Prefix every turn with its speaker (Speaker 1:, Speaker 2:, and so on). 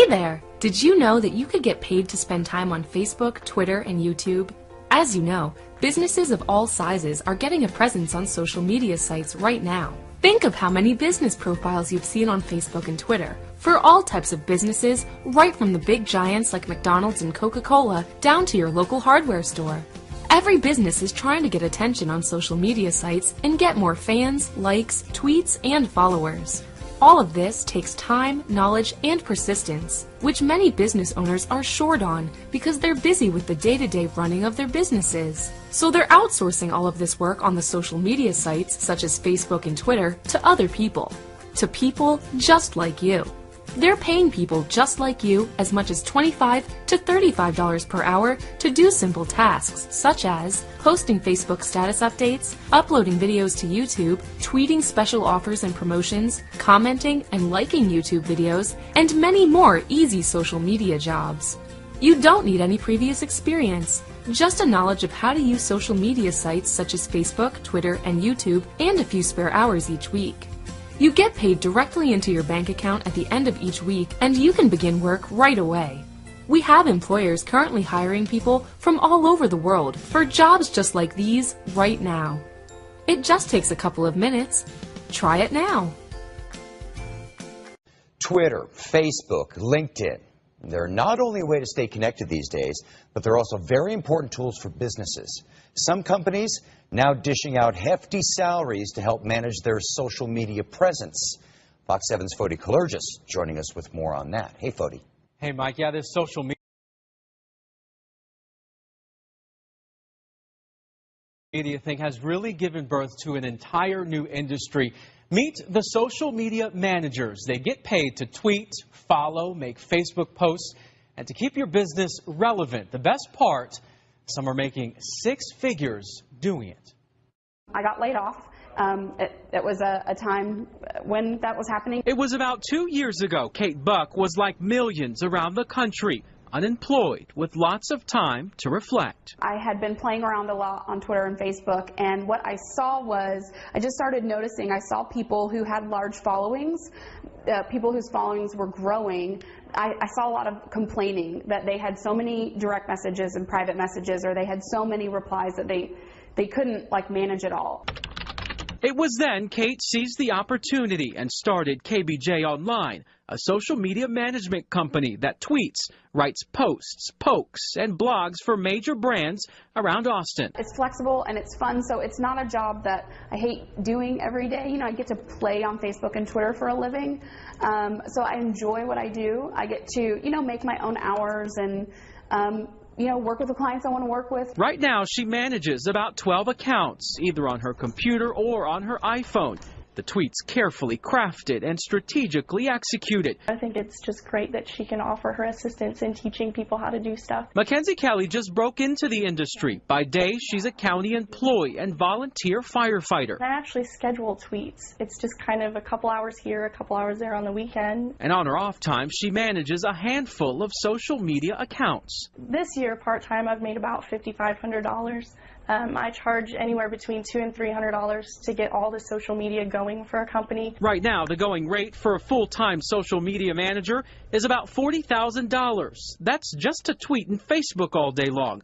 Speaker 1: Hey there! Did you know that you could get paid to spend time on Facebook, Twitter, and YouTube? As you know, businesses of all sizes are getting a presence on social media sites right now. Think of how many business profiles you've seen on Facebook and Twitter for all types of businesses, right from the big giants like McDonald's and Coca-Cola down to your local hardware store. Every business is trying to get attention on social media sites and get more fans, likes, tweets, and followers. All of this takes time, knowledge, and persistence, which many business owners are short on because they're busy with the day-to-day running of their businesses. So they're outsourcing all of this work on the social media sites, such as Facebook and Twitter, to other people. To people just like you. They're paying people just like you as much as $25 to $35 per hour to do simple tasks such as posting Facebook status updates, uploading videos to YouTube, tweeting special offers and promotions, commenting and liking YouTube videos, and many more easy social media jobs. You don't need any previous experience, just a knowledge of how to use social media sites such as Facebook, Twitter, and YouTube, and a few spare hours each week. You get paid directly into your bank account at the end of each week, and you can begin work right away. We have employers currently hiring people from all over the world for jobs just like these right now. It just takes a couple of minutes. Try it now.
Speaker 2: Twitter, Facebook, LinkedIn. They're not only a way to stay connected these days, but they're also very important tools for businesses. Some companies now dishing out hefty salaries to help manage their social media presence. Fox 7's Fody Kalergis joining us with more on that. Hey, Fody.
Speaker 3: Hey, Mike. Yeah, this social media thing has really given birth to an entire new industry. Meet the social media managers. They get paid to tweet, follow, make Facebook posts, and to keep your business relevant. The best part, some are making six figures doing it.
Speaker 4: I got laid off. It was a time when that was happening.
Speaker 3: It was about 2 years ago. Kate Buck was like millions around the country, unemployed with lots of time to reflect.
Speaker 4: I had been playing around a lot on Twitter and Facebook, and what I saw was, I just started noticing, I saw people who had large followings, people whose followings were growing. I saw a lot of complaining that they had so many direct messages and private messages, or they had so many replies that they couldn't manage it all.
Speaker 3: It was then Kate seized the opportunity and started KBJ Online, a social media management company that tweets, writes posts, pokes, and blogs for major brands around Austin.
Speaker 4: It's flexible and it's fun, so it's not a job that I hate doing every day. You know, I get to play on Facebook and Twitter for a living, so I enjoy what I do. I get to, make my own hours and work with the clients I want to work with.
Speaker 3: Right now, she manages about 12 accounts, either on her computer or on her iPhone. The tweets carefully crafted and strategically executed.
Speaker 5: I think it's just great that she can offer her assistance in teaching people how to do stuff.
Speaker 3: Mackenzie Kelly just broke into the industry. By day, she's a county employee and volunteer firefighter.
Speaker 5: I actually schedule tweets. It's just kind of a couple hours here, a couple hours there on the weekend.
Speaker 3: And on her off time, she manages a handful of social media accounts.
Speaker 5: This year, part-time, I've made about $5,500. I charge anywhere between $200 and $300 to get all the social media going for a company.
Speaker 3: Right now, the going rate for a full-time social media manager is about $40,000. That's just to tweet and Facebook all day long.